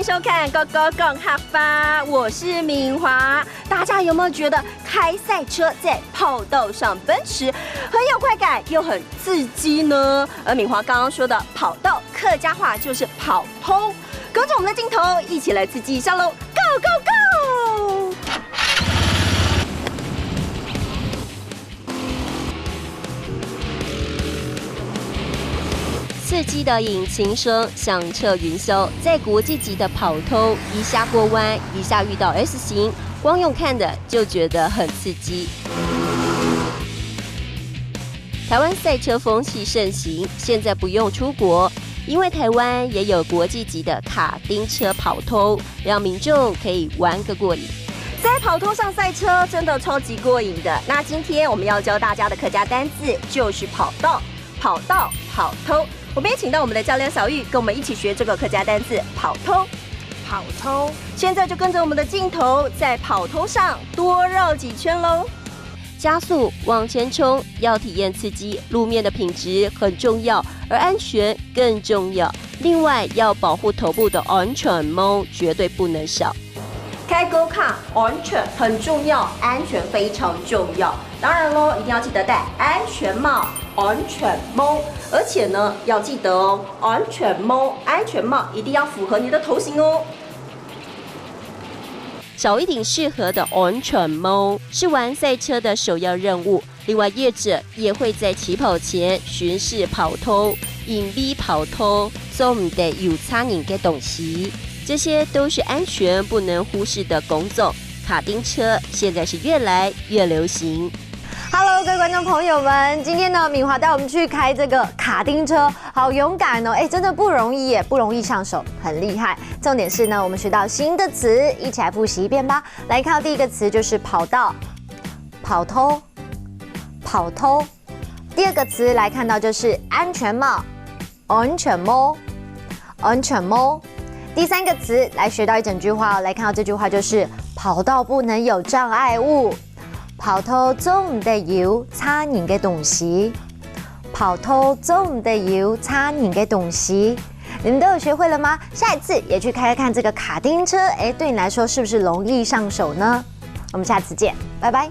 迎收看《Go Go 共哈发》，我是敏华。大家有没有觉得开赛车在跑道上奔驰很有快感，又很刺激呢？而敏华刚刚说的跑道客家话就是跑通，跟着我们的镜头一起来刺激一下喽 ！Go Go Go！ 刺激的引擎声响彻云霄，在国际级的跑通，一下过弯，一下遇到 S 型，光用看的就觉得很刺激。台湾赛车风气盛行，现在不用出国，因为台湾也有国际级的卡丁车跑通，让民众可以玩个过瘾。在跑通上赛车真的超级过瘾的。那今天我们要教大家的客家单字就是跑道、跑道、跑通。我们也请到我们的教练小玉，跟我们一起学这个客家单字跑通。跑通，现在就跟着我们的镜头，在跑通上多绕几圈喽。加速往前冲，要体验刺激，路面的品质很重要，而安全更重要。另外，要保护头部的安全帽绝对不能少。开Go Kart安全很重要，安全非常重要。当然喽，一定要记得戴安全帽。安全帽，而且呢，要记得哦，安全帽一定要符合你的头型哦。找一顶适合的安全帽是玩赛车的首要任务。另外，业者也会在起跑前巡视跑通，隐蔽跑通，做唔得有差人嘅东西，这些都是安全不能忽视的工作。卡丁车现在是越来越流行。Hello， 各位观众朋友们，今天呢，敏华带我们去开这个卡丁车，好勇敢哦！真的不容易耶，不容易上手，很厉害。重点是呢，我们学到新的词，一起来复习一遍吧。来看到第一个词就是跑道、跑通、跑通。第二个词来看到就是安全帽、安全帽、安全帽。第三个词来学到一整句话哦，来看到这句话就是跑道不能有障碍物。跑通總唔得有差人嘅東西，跑通總唔得有差人嘅東西。你們都有學會了嗎？下一次也去開看這個卡丁車，對你來說是不是容易上手呢？我們下次見，拜拜。